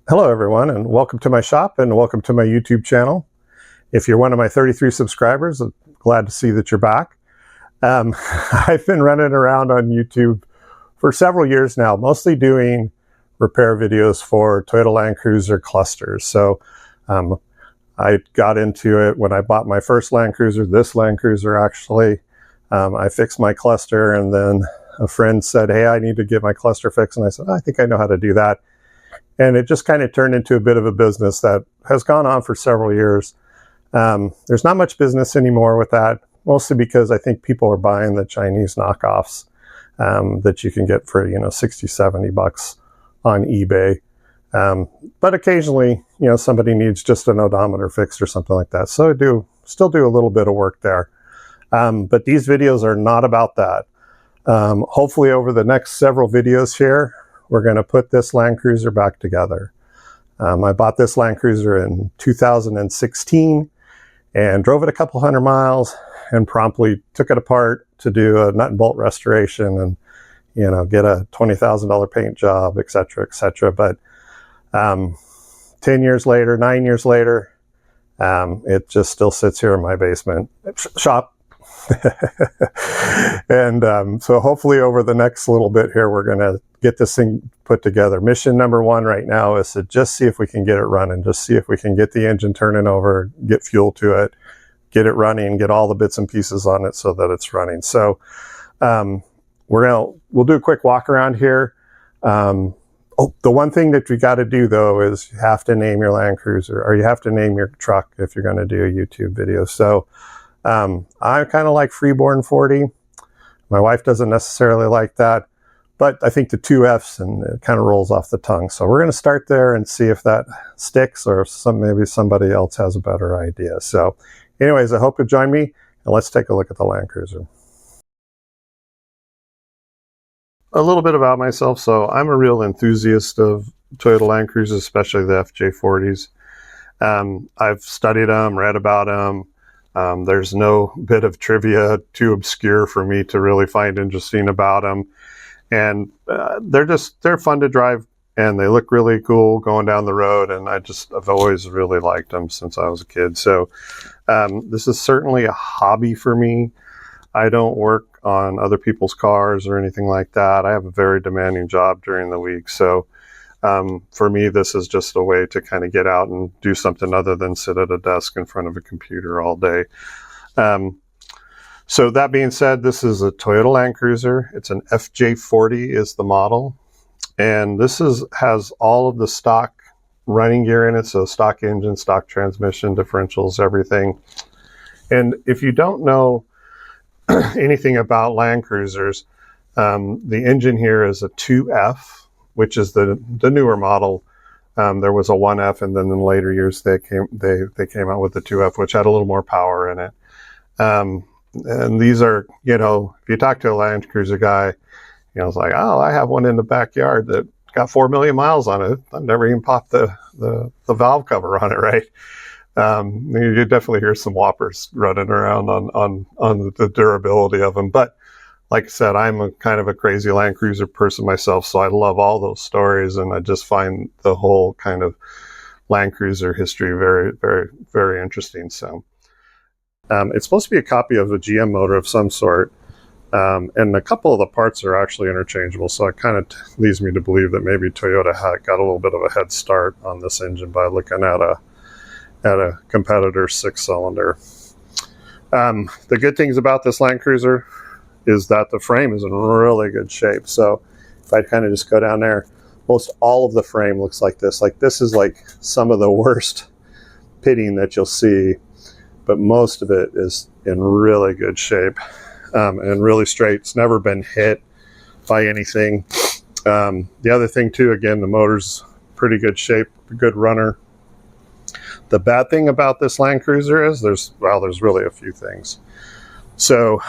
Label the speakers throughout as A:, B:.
A: Hello everyone, and welcome to my shop and welcome to my YouTube channel. If you're one of my 33 subscribers, I'm glad to see that you're back. I've been running around on YouTube for several years now, mostly doing repair videos for Toyota Land Cruiser clusters. So I got into it when I bought my first Land Cruiser, this Land Cruiser actually. I fixed my cluster, and then a friend said, hey, I need to get my cluster fixed. And I said, I think I know how to do that. And it just kind of turned into a bit of a business that has gone on for several years. There's not much business anymore with that, mostly because I think people are buying the Chinese knockoffs that you can get for, $60-70 on eBay. But occasionally, somebody needs just an odometer fixed or something like that. So I still do a little bit of work there. But these videos are not about that. Hopefully over the next several videos here, we're going to put this Land Cruiser back together. I bought this Land Cruiser in 2016 and drove it a couple hundred miles and promptly took it apart to do a nut and bolt restoration and, get a $20,000 paint job, etc., etc. But 10 years later, 9 years later, it just still sits here in my basement shop. And so hopefully over the next little bit here, we're going to get this thing put together. Mission number one right now is to just see if we can get it running, just see if we can get the engine turning over, get fuel to it, get it running, get all the bits and pieces on it so that it's running. So we'll do a quick walk around here. The one thing that you got to do though is you have to name your Land Cruiser, or you have to name your truck if you're going to do a YouTube video. So I kind of like Freeborn 40. My wife doesn't necessarily like that, but I think the two F's and it kind of rolls off the tongue. So we're going to start there and see if that sticks, or if maybe somebody else has a better idea. So anyways, I hope you'll join me, and let's take a look at the Land Cruiser. A little bit about myself. So I'm a real enthusiast of Toyota Land Cruisers, especially the FJ40s. I've studied them, read about them. There's no bit of trivia too obscure for me to really find interesting about them. And they're fun to drive, and they look really cool going down the road. And I've always really liked them since I was a kid. So this is certainly a hobby for me. I don't work on other people's cars or anything like that. I have a very demanding job during the week. So for me, this is just a way to kind of get out and do something other than sit at a desk in front of a computer all day. So that being said, this is a Toyota Land Cruiser. It's an FJ40 is the model. And this has all of the stock running gear in it. So stock engine, stock transmission, differentials, everything. And if you don't know anything about Land Cruisers, the engine here is a 2F, which is the newer model. There was a 1F, and then in later years they came out with the 2F, which had a little more power in it. And these are, if you talk to a Land Cruiser guy, it's like, oh, I have one in the backyard that got 4 million miles on it. I've never even popped the valve cover on it, right? You definitely hear some whoppers running around on the durability of them. But like I said, I'm a kind of a crazy Land Cruiser person myself, so I love all those stories, and I just find the whole kind of Land Cruiser history very, very, very interesting. So it's supposed to be a copy of a GM motor of some sort, and a couple of the parts are actually interchangeable, so it kind of leads me to believe that maybe Toyota got a little bit of a head start on this engine by looking at a competitor 6-cylinder. The good things about this Land Cruiser is that the frame is in really good shape. So if I kind of just go down there, most all of the frame looks like this. Like this is like some of the worst pitting that you'll see, but most of it is in really good shape and really straight. It's never been hit by anything. The other thing too, again, the motor's pretty good shape, good runner. The bad thing about this Land Cruiser is there's really a few things. So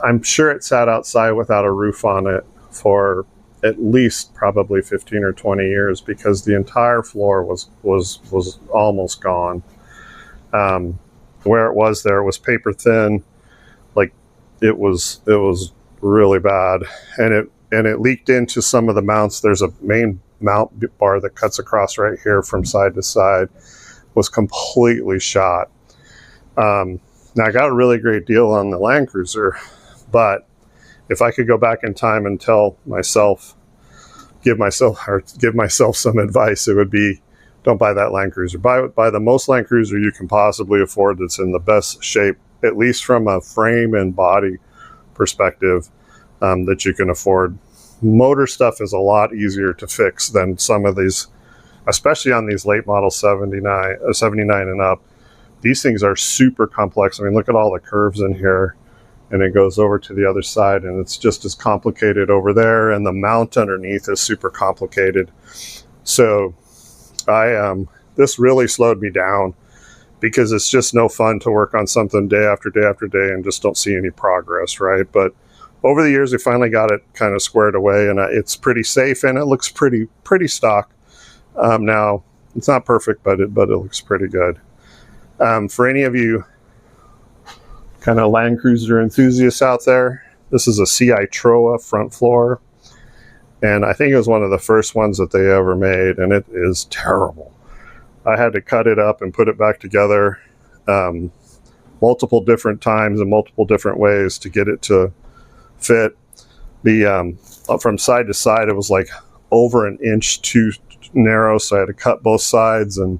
A: I'm sure it sat outside without a roof on it for at least probably 15 or 20 years, because the entire floor was almost gone. Where it was paper thin, like it was really bad, and it leaked into some of the mounts. There's a main mount bar that cuts across right here from side to side was completely shot. Now I got a really great deal on the Land Cruiser, but if I could go back in time and give myself some advice, it would be, don't buy that Land Cruiser. Buy the most Land Cruiser you can possibly afford that's in the best shape, at least from a frame and body perspective, that you can afford. Motor stuff is a lot easier to fix than some of these, especially on these late model 79 and up. These things are super complex. I mean, look at all the curves in here, and it goes over to the other side, and it's just as complicated over there, and the mount underneath is super complicated. So this really slowed me down, because it's just no fun to work on something day after day after day and just don't see any progress, right? But over the years, we finally got it kind of squared away, and it's pretty safe, and it looks pretty stock. Now, it's not perfect, but it looks pretty good. For any of you kind of Land Cruiser enthusiasts out there, this is a CI Troa front floor, and I think it was one of the first ones that they ever made, and it is terrible. I had to cut it up and put it back together multiple different times in multiple different ways to get it to fit. From side to side, it was like over an inch too narrow, so I had to cut both sides and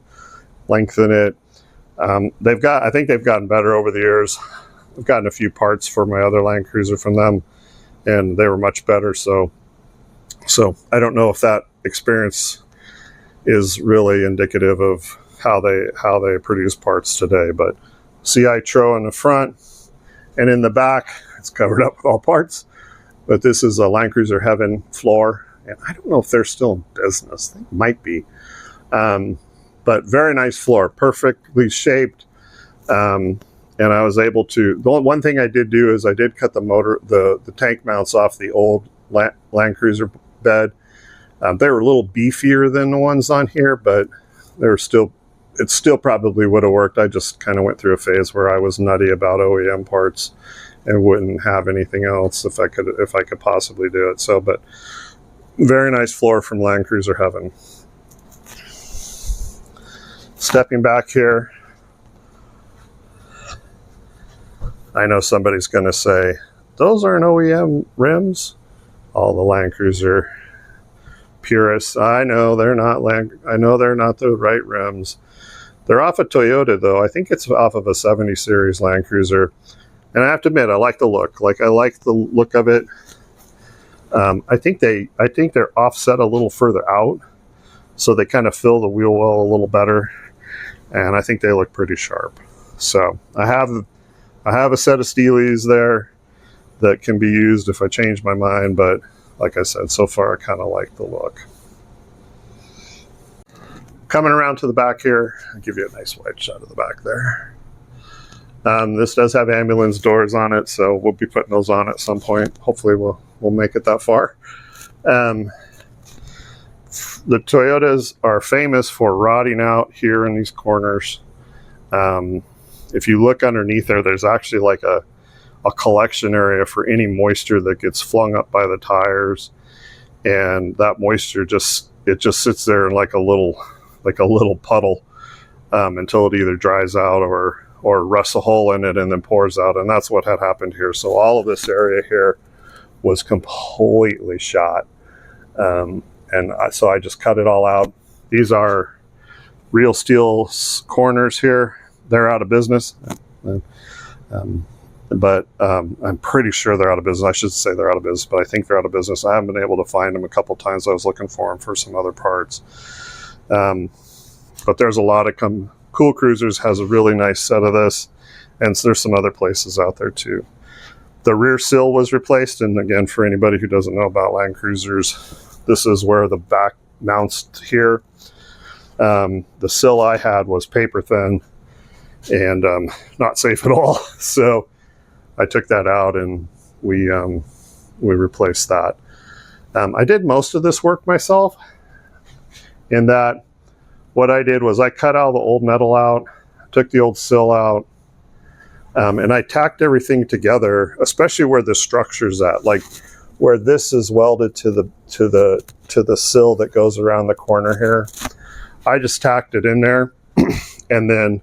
A: lengthen it. I think they've gotten better over the years. I've gotten a few parts for my other Land Cruiser from them, and they were much better. So I don't know if that experience is really indicative of how they produce parts today. But CI Tro in the front, and in the back, it's covered up with all parts. But this is a Land Cruiser Heaven floor, and I don't know if they're still in business. They might be. But very nice floor, perfectly shaped. And I was able to, the one thing I did do is I did cut the tank mounts off the old Land Cruiser bed. They were a little beefier than the ones on here, but it still probably would have worked. I just kind of went through a phase where I was nutty about OEM parts and wouldn't have anything else if I could possibly do it. So, but very nice floor from Land Cruiser Heaven. Stepping back here, I know somebody's going to say, those aren't OEM rims. All the Land Cruiser purists, I know they're not the right rims. They're off a Toyota, though. I think it's off of a 70 series Land Cruiser. And I have to admit, I like the look. I like the look of it. I think they're offset a little further out, so they kind of fill the wheel well a little better. And I think they look pretty sharp. So I have a set of Steelies there that can be used if I change my mind, but like I said, so far I kind of like the look. Coming around to the back here, I'll give you a nice wide shot of the back there. This does have ambulance doors on it, so we'll be putting those on at some point. Hopefully we'll make it that far. The Toyotas are famous for rotting out here in these corners. If you look underneath there's actually like a collection area for any moisture that gets flung up by the tires, and that moisture just sits there in like a little puddle until it either dries out or rusts a hole in it and then pours out, and that's what had happened here. So all of this area here was completely shot. So I just cut it all out. These are real steel corners here. They're out of business. But I'm pretty sure they're out of business. I should say they're out of business, but I think they're out of business. I haven't been able to find them a couple times. I was looking for them for some other parts. But there's a lot of Cool Cruisers has a really nice set of this, and there's some other places out there too. The rear sill was replaced, and again, for anybody who doesn't know about Land Cruisers, this is where the back mounts here. The sill I had was paper thin and not safe at all. So I took that out and we replaced that. I did most of this work myself, in that what I did was I cut all the old metal out, took the old sill out, and I tacked everything together, especially where the structure's at. Like where this is welded to the sill that goes around the corner here. I just tacked it in there and then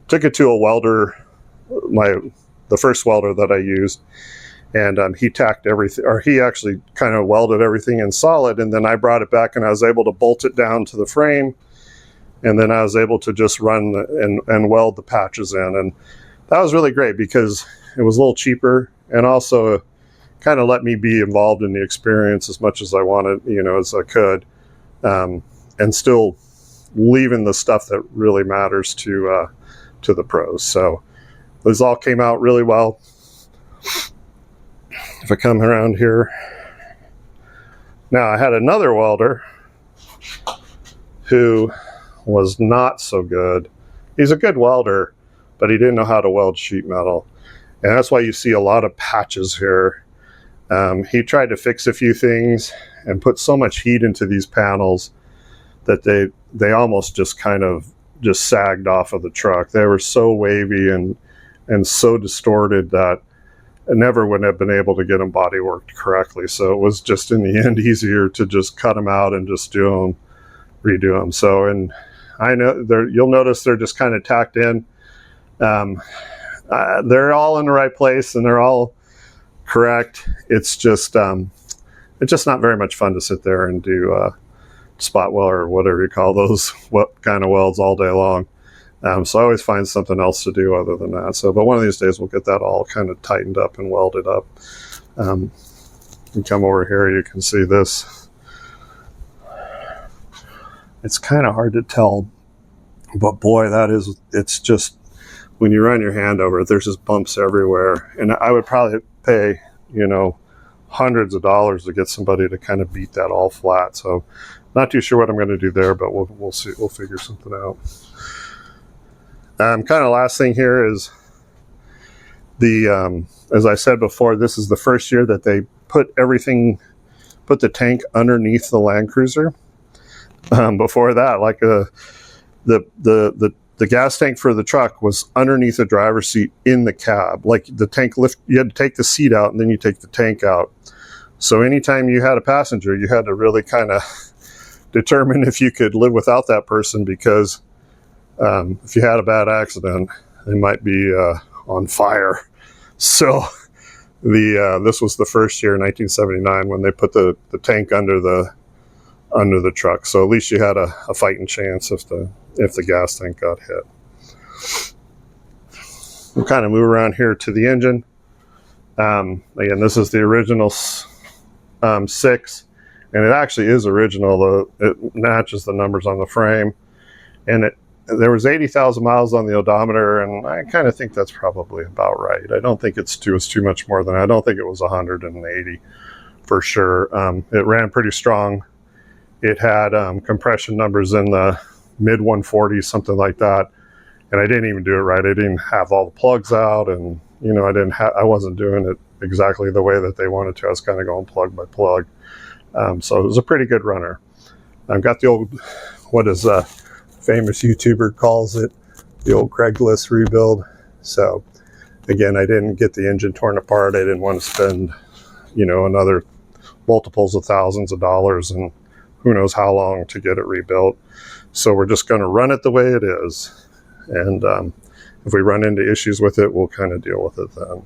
A: took it to a welder, the first welder that I used, and he tacked everything, or he actually kind of welded everything in solid, and then I brought it back and I was able to bolt it down to the frame, and then I was able to just run and weld the patches in, and that was really great because it was a little cheaper, and also kind of let me be involved in the experience as much as I wanted, as I could, and still leaving the stuff that really matters to the pros. So those all came out really well. If I come around here, now I had another welder who was not so good. He's a good welder, but he didn't know how to weld sheet metal, and that's why you see a lot of patches here. He tried to fix a few things and put so much heat into these panels that they almost just kind of just sagged off of the truck. They were so wavy and so distorted that I never would have been able to get them body worked correctly. So it was just in the end easier to just cut them out and just redo them. So, and I know you'll notice they're just kind of tacked in. They're all in the right place and they're all correct. It's just not very much fun to sit there and do spot weld or whatever you call those, what kind of welds all day long. So I always find something else to do other than that. So, but one of these days we'll get that all kind of tightened up and welded up. You come over here, you can see this. It's kind of hard to tell, but boy, it's just, when you run your hand over it, there's just bumps everywhere. And I would probably pay, hundreds of dollars to get somebody to kind of beat that all flat. So not too sure what I'm going to do there, but we'll see. We'll figure something out. Kind of last thing here is as I said before, this is the first year that they put the tank underneath the Land Cruiser. Before that, like the gas tank for the truck was underneath the driver's seat in the cab. Like the tank lift, you had to take the seat out and then you take the tank out. So anytime you had a passenger, you had to really kind of determine if you could live without that person, because if you had a bad accident, they might be on fire. So this was the first year in 1979 when they put the tank under the truck. So at least you had a fighting chance if the gas tank got hit. We'll kind of move around here to the engine. Again, this is the original 6, and it actually is original. It matches the numbers on the frame, and there was 80,000 miles on the odometer, and I kind of think that's probably about right. I don't think it's too much more than that. I don't think it was 180 for sure. It ran pretty strong. It had compression numbers in the mid 140s, something like that. And I didn't even do it right. I didn't have all the plugs out, and I wasn't doing it exactly the way that they wanted to. I was kind of going plug by plug. So it was a pretty good runner. I've got the old, what is a famous YouTuber calls it, the old Craigslist rebuild. So again, I didn't get the engine torn apart. I didn't want to spend, another multiples of thousands of dollars and who knows how long to get it rebuilt. So we're just going to run it the way it is. And if we run into issues with it, we'll kind of deal with it then.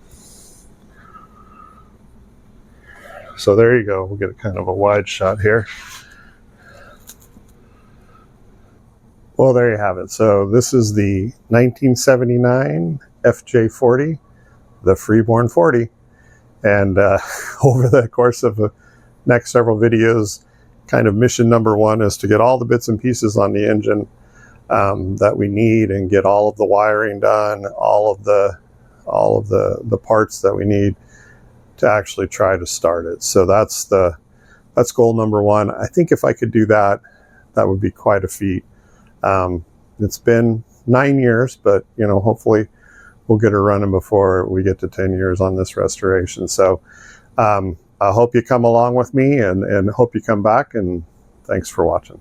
A: So there you go. We'll get a kind of a wide shot here. Well, there you have it. So this is the 1979 FJ40, the Freeborn 40. And over the course of the next several videos, kind of mission number 1 is to get all the bits and pieces on the engine that we need, and get all of the wiring done, all of the parts that we need to actually try to start it. So that's goal number 1. I think if I could do that, that would be quite a feat. It's been 9 years, but hopefully we'll get her running before we get to 10 years on this restoration. So I hope you come along with me, and hope you come back, and thanks for watching.